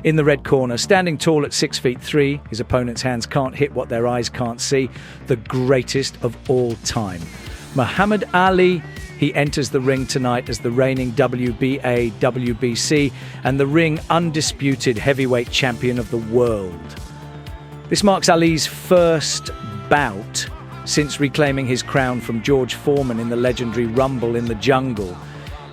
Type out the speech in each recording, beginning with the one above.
In the red corner, standing tall at 6'3", his opponent's hands can't hit what their eyes can't see, the greatest of all time. Muhammad Ali, he enters the ring tonight as the reigning WBA, WBC and the ring undisputed heavyweight champion of the world. This marks Ali's first bout since reclaiming his crown from George Foreman in the legendary Rumble in the Jungle.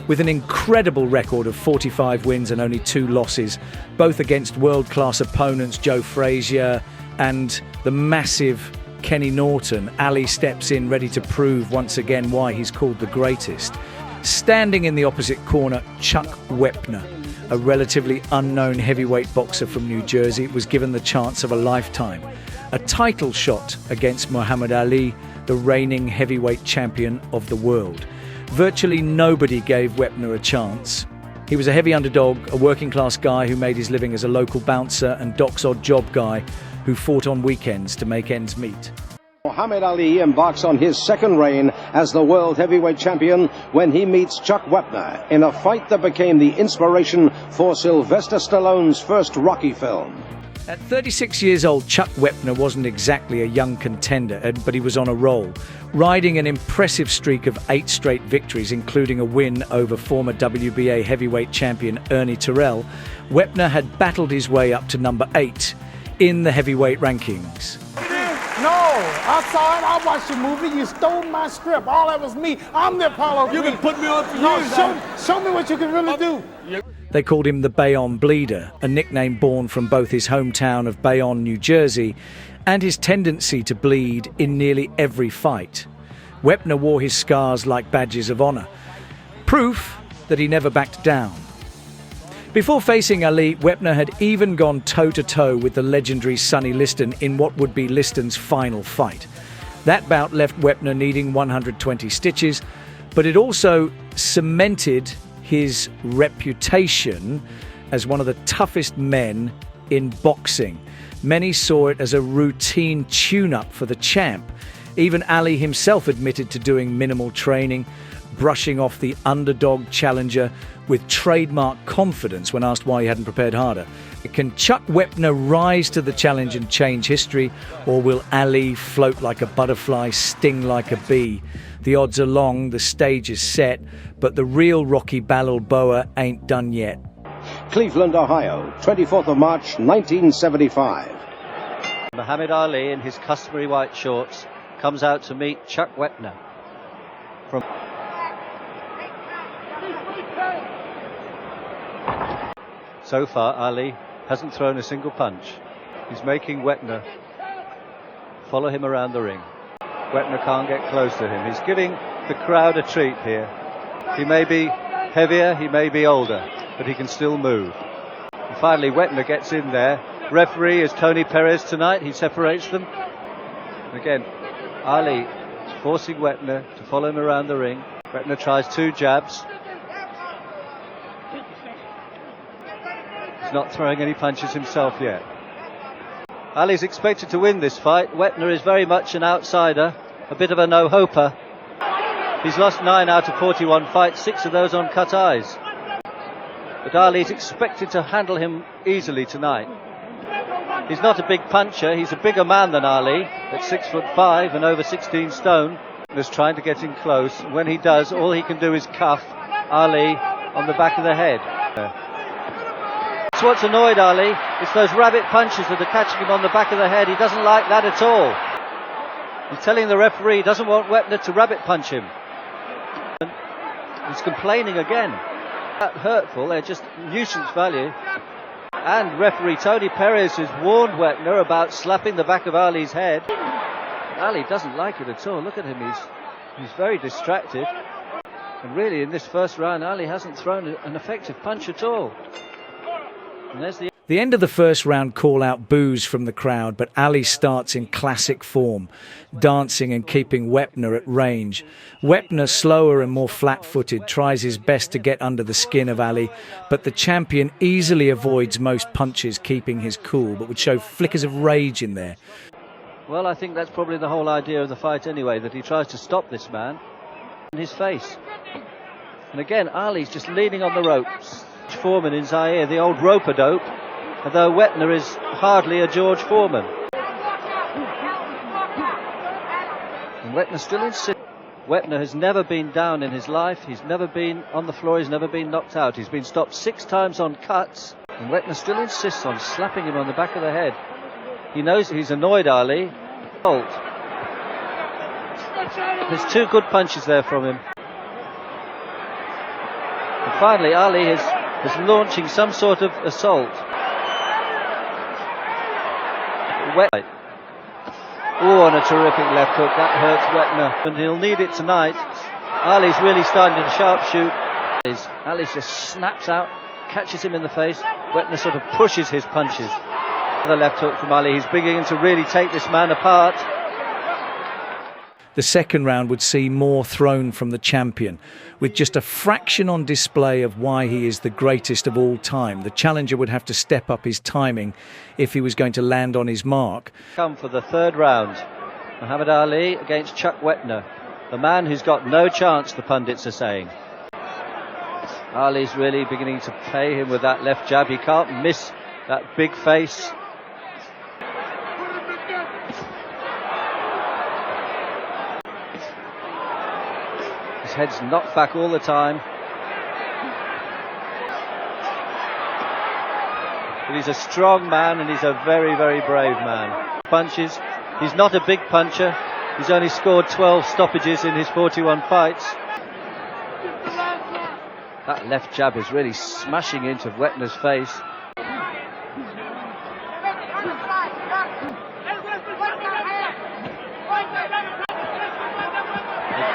With an incredible record of 45 wins and only 2 losses, both against world-class opponents Joe Frazier and the massive Kenny Norton, Ali steps in ready to prove once again why he's called the greatest. Standing in the opposite corner, Chuck Wepner, a relatively unknown heavyweight boxer from New Jersey, was given the chance of a lifetime. A title shot against Muhammad Ali, the reigning heavyweight champion of the world. Virtually nobody gave Wepner a chance. He was a heavy underdog, a working-class guy who made his living as a local bouncer and Doc's odd job guy who fought on weekends to make ends meet. Muhammad Ali embarks on his second reign as the world heavyweight champion when he meets Chuck Wepner in a fight that became the inspiration for Sylvester Stallone's first Rocky film. At 36 years old, Chuck Wepner wasn't exactly a young contender, but he was on a roll, riding an impressive streak of 8 straight victories, including a win over former WBA heavyweight champion Ernie Terrell. Wepner had battled his way up to number 8 in the heavyweight rankings. No, I saw it. I watched the movie. You stole my script. All that was me. I'm the Apollo. You've been putting me on for years. Show me what you can really do. They called him the Bayonne Bleeder, a nickname born from both his hometown of Bayonne, New Jersey, and his tendency to bleed in nearly every fight. Wepner wore his scars like badges of honor, proof that he never backed down. Before facing Ali, Wepner had even gone toe-to-toe with the legendary Sonny Liston in what would be Liston's final fight. That bout left Wepner needing 120 stitches, but it also cemented his reputation as one of the toughest men in boxing. Many saw it as a routine tune-up for the champ. Even Ali himself admitted to doing minimal training, brushing off the underdog challenger with trademark confidence when asked why he hadn't prepared harder. Can Chuck Wepner rise to the challenge and change history, or will Ali float like a butterfly, sting like a bee? The odds are long, the stage is set, but the real Rocky Balboa ain't done yet. Cleveland, Ohio, 24th of March, 1975. Muhammad Ali, in his customary white shorts, comes out to meet Chuck Wepner. So far, Ali hasn't thrown a single punch. He's making Wepner follow him around the ring. Wepner can't get close to him. He's giving the crowd a treat here. He may be heavier, he may be older, but he can still move. And finally, Wepner gets in there. Referee is Tony Perez tonight. He separates them. And again, Ali is forcing Wepner to follow him around the ring. Wepner tries 2 jabs. He's not throwing any punches himself yet. Ali's expected to win this fight. Wepner is very much an outsider, a bit of a no-hoper. He's lost 9 out of 41 fights, 6 of those on cut eyes. But Ali's expected to handle him easily tonight. He's not a big puncher, he's a bigger man than Ali, at 6'5" and over 16 stone. Wepner's trying to get in close. When he does, all he can do is cuff Ali on the back of the head. That's what's annoyed Ali. It's those rabbit punches that are catching him on the back of the head. He doesn't like that at all. He's telling the referee he doesn't want Wepner to rabbit punch him. And he's complaining again. That hurtful, they're just nuisance value. And referee Tony Perez has warned Wepner about slapping the back of Ali's head. Ali doesn't like it at all. Look at him, he's very distracted. And really, in this first round, Ali hasn't thrown an effective punch at all. And there's the end of the first round call out boos from the crowd, but Ali starts in classic form, dancing and keeping Wepner at range. Wepner, slower and more flat-footed, tries his best to get under the skin of Ali, but the champion easily avoids most punches, keeping his cool, but would show flickers of rage in there. Well, I think that's probably the whole idea of the fight anyway, that he tries to stop this man in his face. And again, Ali's just leaning on the ropes. Foreman in Zaire, the old rope-a-dope, although Wepner is hardly a George Foreman. And Wepner still insists. Wepner has never been down in his life. He's never been on the floor. He's never been knocked out. He's been stopped 6 times on cuts. And Wepner still insists on slapping him on the back of the head. He knows he's annoyed Ali. There's 2 good punches there from him. And finally, Ali is launching some sort of assault. Oh, and a terrific left hook. That hurts Wepner, and he'll need it tonight. Ali's really starting to sharpshoot. Ali just snaps out, catches him in the face. Wepner sort of pushes his punches. The left hook from Ali. He's beginning to really take this man apart. The second round would see more thrown from the champion, with just a fraction on display of why he is the greatest of all time. The challenger would have to step up his timing if he was going to land on his mark. Come for the third round. Muhammad Ali against Chuck Wepner, the man who's got no chance, the pundits are saying. Ali's really beginning to pay him with that left jab. He can't miss that big face. His head's knocked back all the time. But he's a strong man, and he's a very, very brave man. Punches. He's not a big puncher. He's only scored 12 stoppages in his 41 fights. That left jab is really smashing into Wepner's face.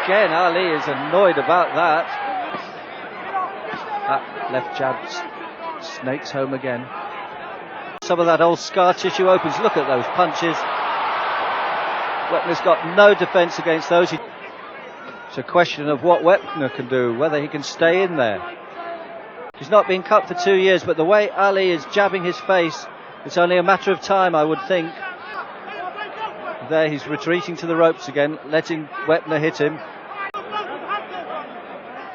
Again, Ali is annoyed about that. That left jab snakes home again. Some of that old scar tissue opens. Look at those punches. Wepner's got no defence against those. It's a question of what Wepner can do, whether he can stay in there. He's not been cut for 2 years, but the way Ali is jabbing his face, it's only a matter of time, I would think. There he's retreating to the ropes again, letting Wepner hit him.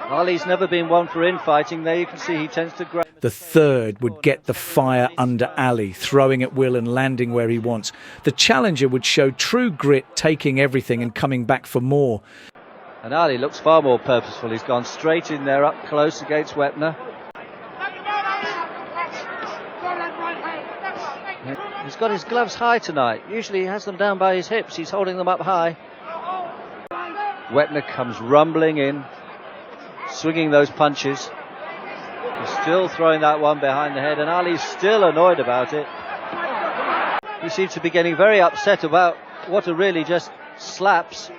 Ali's never been one for infighting. There you can see he tends to grab. The third would get the fire under Ali, throwing at will and landing where he wants. The challenger would show true grit, taking everything and coming back for more. And Ali looks far more purposeful. He's gone straight in there, up close against Wepner. He's got his gloves high tonight. Usually he has them down by his hips. He's holding them up high. Wepner comes rumbling in, swinging those punches. He's still throwing that one behind the head, and Ali's still annoyed about it. He seems to be getting very upset about what are really just slaps.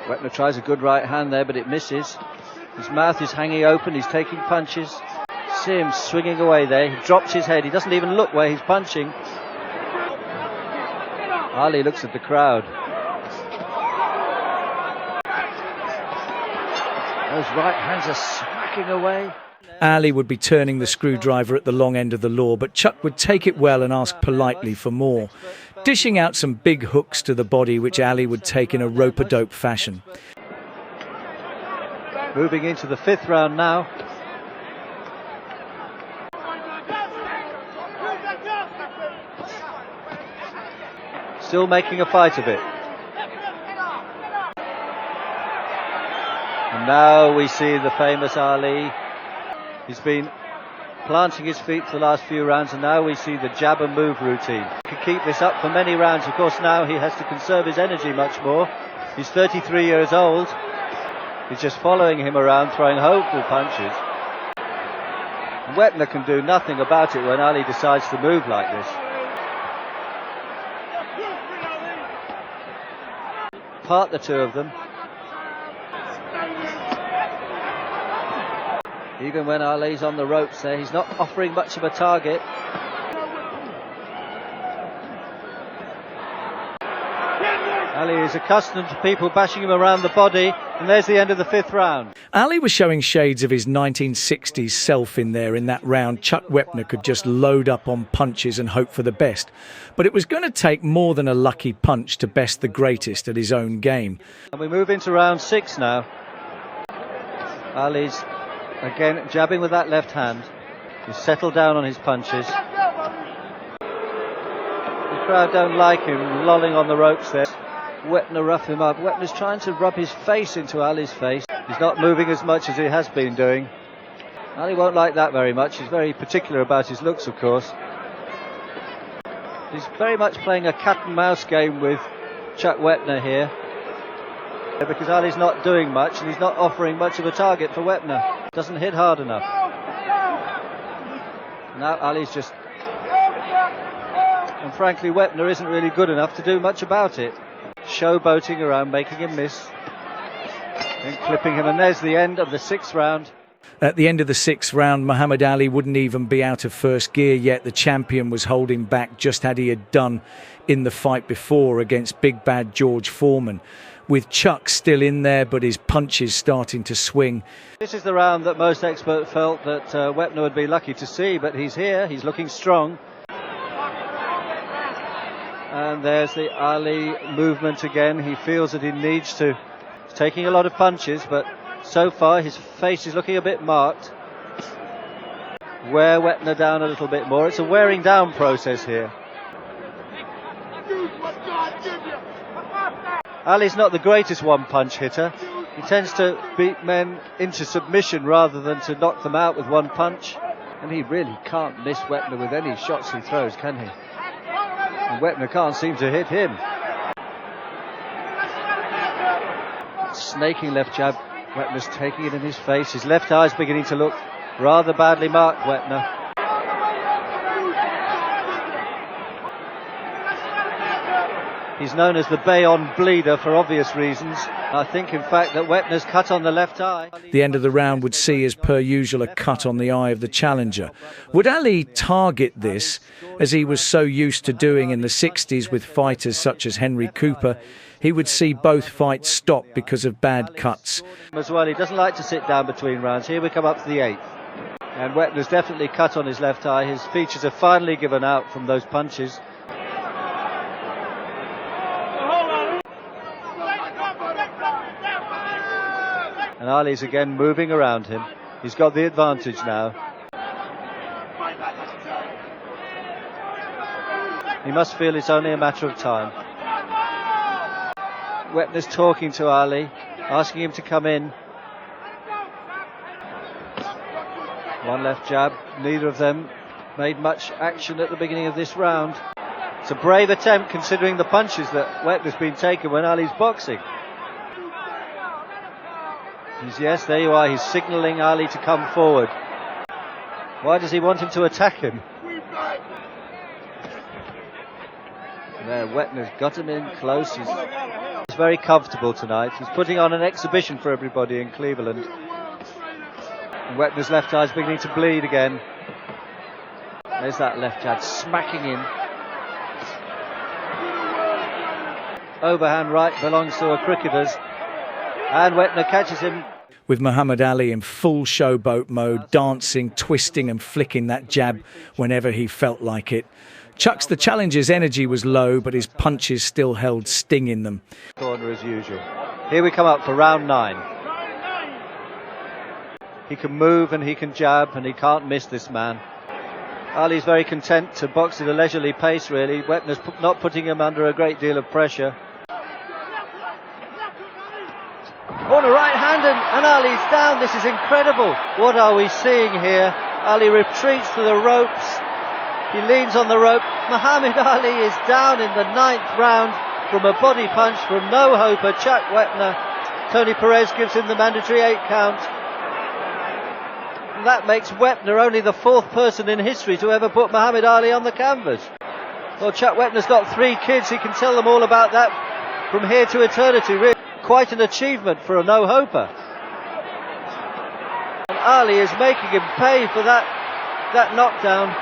Wepner tries a good right hand there, but it misses. His mouth is hanging open. He's taking punches. See him swinging away there. He drops his head. He doesn't even look where he's punching. Ali looks at the crowd. Those right hands are smacking away. Ali would be turning the screwdriver at the long end of the law, but Chuck would take it well and ask politely for more, dishing out some big hooks to the body, which Ali would take in a rope-a-dope fashion. Moving into the 5th round now. Still making a fight of it. And now we see the famous Ali. He's been planting his feet for the last few rounds, and now we see the jab and move routine. He can keep this up for many rounds. Of course, now he has to conserve his energy much more. He's 33 years old. He's just following him around, throwing hopeful punches. Wepner can do nothing about it when Ali decides to move like this. Part the two of them. Even when Ali's on the ropes there, he's not offering much of a target. Ali is accustomed to people bashing him around the body, and there's the end of the 5th round. Ali was showing shades of his 1960s self in there in that round. Chuck Wepner could just load up on punches and hope for the best. But it was going to take more than a lucky punch to best the greatest at his own game. And we move into round 6 now. Ali's again jabbing with that left hand. He's settled down on his punches. The crowd don't like him lolling on the ropes there. Wepner rough him up. Wepner's trying to rub his face into Ali's face. He's not moving as much as he has been doing. Ali won't like that very much. He's very particular about his looks, of course. He's very much playing a cat and mouse game with Chuck Wepner here, because Ali's not doing much and he's not offering much of a target for Wepner. Doesn't hit hard enough. Now Ali's just... And frankly, Wepner isn't really good enough to do much about it. Showboating around, making him miss, and clipping him, and there's the end of the 6th round. At the end of the 6th round, Muhammad Ali wouldn't even be out of first gear yet. The champion was holding back, just as he had done in the fight before against Big Bad George Foreman. With Chuck still in there, but his punches starting to swing. This is the round that most experts felt that Wepner would be lucky to see, but he's here, he's looking strong. And there's the Ali movement again. He feels that he needs to. He's taking a lot of punches, but so far his face is looking a bit marked. Wear Wepner down a little bit more. It's a wearing down process here. Ali's not the greatest one-punch hitter. He tends to beat men into submission rather than to knock them out with one punch. And he really can't miss Wepner with any shots he throws, can he? And Wepner can't seem to hit him. Snaking left jab. Wepner's taking it in his face. His left eye's beginning to look rather badly marked, Wepner. He's known as the Bayonne bleeder for obvious reasons. I think, in fact, that Wepner's cut on the left eye. The end of the round would see, as per usual, a cut on the eye of the challenger. Would Ali target this, as he was so used to doing in the 60s with fighters such as Henry Cooper? He would see both fights stop because of bad cuts. As well, he doesn't like to sit down between rounds. Here we come up to the 8th. And Wepner's definitely cut on his left eye. His features are finally given out from those punches. And Ali's again moving around him. He's got the advantage now. He must feel it's only a matter of time. Wepner's talking to Ali, asking him to come in. One left jab. Neither of them made much action at the beginning of this round. It's a brave attempt considering the punches that Wepner's been taking when Ali's boxing. Yes, there you are. He's signalling Ali to come forward. Why does he want him to attack him? There, Wepner's got him in close. He's very comfortable tonight. He's putting on an exhibition for everybody in Cleveland. And Wepner's left eye's beginning to bleed again. There's that left jab smacking in. Overhand right belongs to a cricketer's. And Wepner catches him. With Muhammad Ali in full showboat mode, dancing, twisting and flicking that jab whenever he felt like it. Chuck's the challenger's energy was low, but his punches still held sting in them. Corner as usual. Here we come up for round 9. He can move and he can jab and he can't miss this man. Ali's very content to box at a leisurely pace, really. Wepner's not putting him under a great deal of pressure. On a right hand and Ali's down. This is incredible. What are we seeing here? Ali retreats to the ropes. He leans on the rope. Muhammad Ali is down in the 9th round from a body punch from no-hoper Chuck Wepner. Tony Perez gives him the mandatory 8 count. And that makes Wepner only the 4th person in history to ever put Muhammad Ali on the canvas. Well, Chuck Wepner's got 3 kids. He can tell them all about that from here to eternity. Really quite an achievement for a no-hoper. And Ali is making him pay for that knockdown.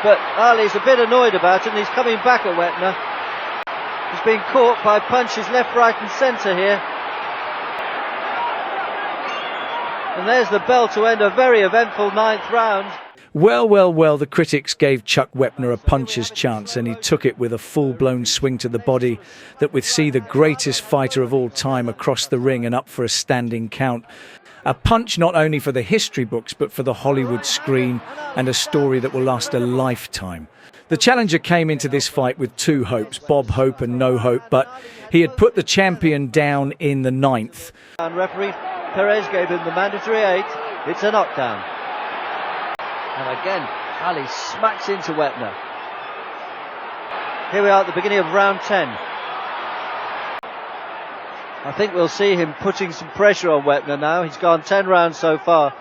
But Ali's a bit annoyed about it and he's coming back at Wepner. He's being caught by punches left, right and centre here. And there's the bell to end a very eventful 9th round. Well, the critics gave Chuck Wepner a puncher's chance and he took it with a full-blown swing to the body that would see the greatest fighter of all time across the ring and up for a standing count. A punch not only for the history books, but for the Hollywood screen, and a story that will last a lifetime. The challenger came into this fight with two hopes, Bob Hope and No Hope, but he had put the champion down in the 9th. And referee Perez gave him the mandatory 8. It's a knockdown. And again, Ali smacks into Wepner. Here we are at the beginning of round 10. I think we'll see him putting some pressure on Wepner now. He's gone 10 rounds so far.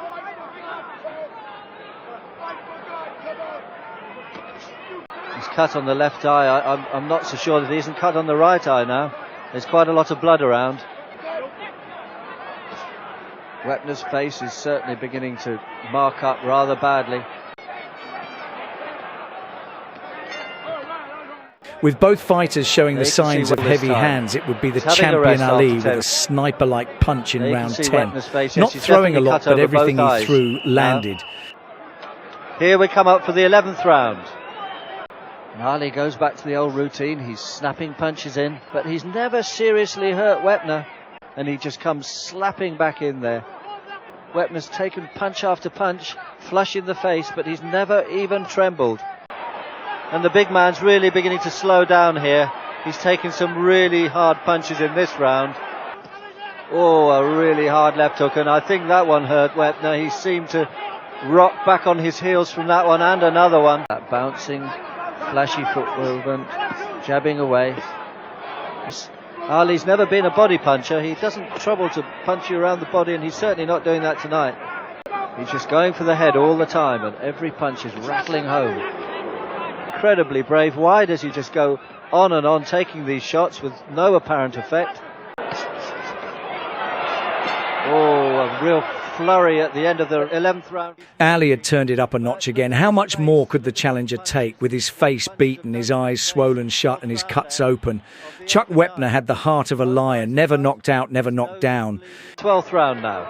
He's cut on the left eye. I'm not so sure that he isn't cut on the right eye now. There's quite a lot of blood around. Wepner's face is certainly beginning to mark up rather badly. With both fighters showing the signs of heavy hands, it would be the champion Ali with a sniper-like punch in round 10. Not throwing a lot, but everything he threw landed. Here we come up for the 11th round. And Ali goes back to the old routine. He's snapping punches in, but he's never seriously hurt Wepner. And he just comes slapping back in there. Wepner's taken punch after punch, flush in the face, but he's never even trembled. And the big man's really beginning to slow down here. He's taken some really hard punches in this round. Oh, a really hard left hook, and I think that one hurt Wepner. He seemed to rock back on his heels from that one and another one. That bouncing, flashy foot movement, jabbing away. Ali's never been a body puncher. He doesn't trouble to punch you around the body, and he's certainly not doing that tonight. He's just going for the head all the time, and every punch is rattling home. Incredibly brave. Why does he just go on and on taking these shots with no apparent effect? Oh, a real flurry at the end of the 11th round. Ali had turned it up a notch again. How much more could the challenger take with his face beaten, his eyes swollen shut and his cuts open? Chuck Wepner had the heart of a lion, never knocked out, never knocked down. 12th round now.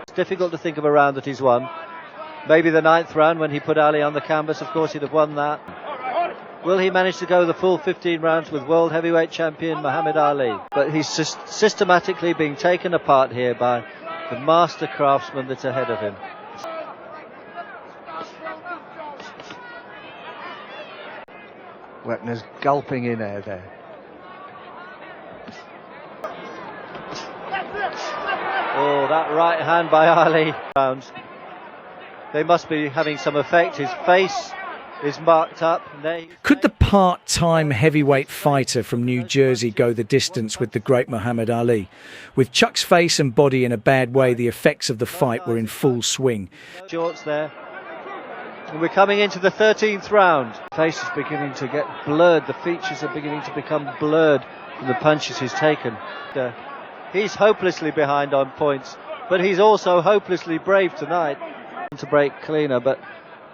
It's difficult to think of a round that he's won. Maybe the 9th round when he put Ali on the canvas, of course he'd have won that. Will he manage to go the full 15 rounds with world heavyweight champion Muhammad Ali? But he's systematically being taken apart here by the master craftsman that's ahead of him. Wepner's gulping in air there. Oh, that right hand by Ali. They must be having some effect. His face is marked up. Could the part-time heavyweight fighter from New Jersey go the distance with the great Muhammad Ali? With Chuck's face and body in a bad way, the effects of the fight were in full swing. Shorts there. And we're coming into the 13th round. Face is beginning to get blurred. The features are beginning to become blurred from the punches he's taken. He's hopelessly behind on points, but he's also hopelessly brave tonight. To break cleaner, but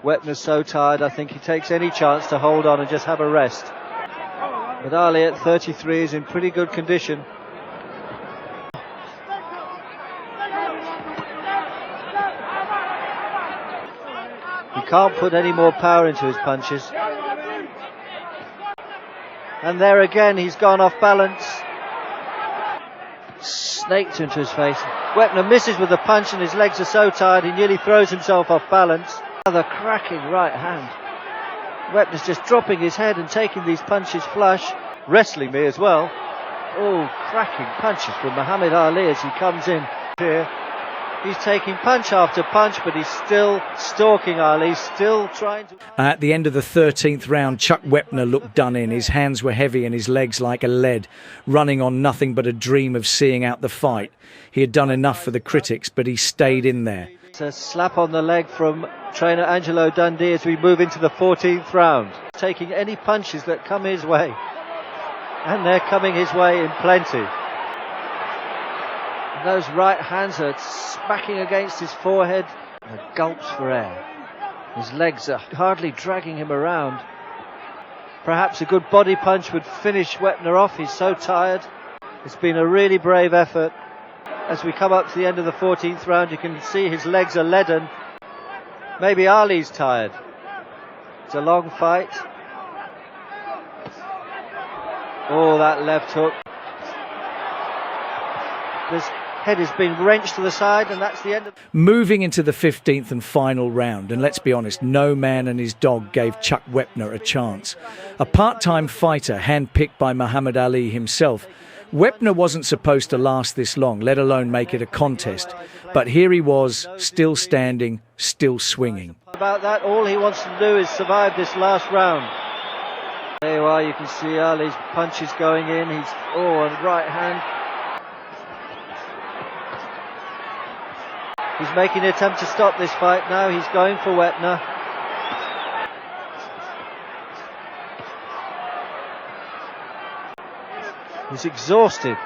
Wepner's so tired I think he takes any chance to hold on and just have a rest. But Ali at 33 is in pretty good condition. He can't put any more power into his punches. And there again he's gone off balance. Snaked into his face. Wepner misses with a punch and his legs are so tired he nearly throws himself off balance. Another cracking right hand. Wepner's just dropping his head and taking these punches flush. Wrestling me as well. Oh, cracking punches from Muhammad Ali as he comes in here. He's taking punch after punch, but he's still stalking Ali, still trying to... At the end of the 13th round, Chuck Wepner looked done in. His hands were heavy and his legs like a lead, running on nothing but a dream of seeing out the fight. He had done enough for the critics, but he stayed in there. It's a slap on the leg from trainer Angelo Dundee as we move into the 14th round. Taking any punches that come his way. And they're coming his way in plenty. Those right hands are smacking against his forehead. And gulps for air. His legs are hardly dragging him around. Perhaps a good body punch would finish Wepner off. He's so tired. It's been a really brave effort. As we come up to the end of the 14th round, you can see his legs are leaden. Maybe Ali's tired. It's a long fight. Oh, that left hook. There's Head has been wrenched to the side, and that's the end of... Moving into the 15th and final round, and let's be honest, no man and his dog gave Chuck Wepner a chance. A part-time fighter handpicked by Muhammad Ali himself, Wepner wasn't supposed to last this long, let alone make it a contest. But here he was, still standing, still swinging. About that, all he wants to do is survive this last round. There you are, you can see Ali's punches going in. He's, on right hand. He's making an attempt to stop this fight now. He's going for Wepner. He's exhausted.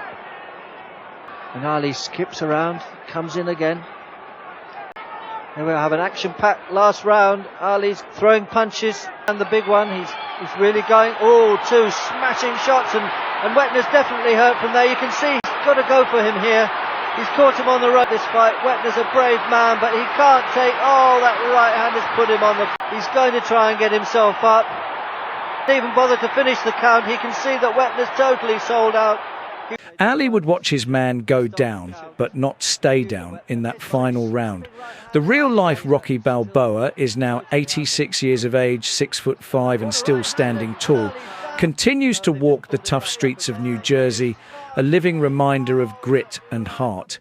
And Ali skips around, comes in again. Here we have an action-packed last round. Ali's throwing punches, and the big one, he's really going. Two smashing shots, and Wepner's definitely hurt from there. You can see he's got to go for him here. He's caught him on the road this fight. Wepner's a brave man, but he can't take... that right hand has put him on the... He's going to try and get himself up. Didn't even bother to finish the count. He can see that Wepner's totally sold out. Ali would watch his man go down, but not stay down in that final round. The real-life Rocky Balboa is now 86 years of age, 6'5" and still standing tall. Continues to walk the tough streets of New Jersey, a living reminder of grit and heart.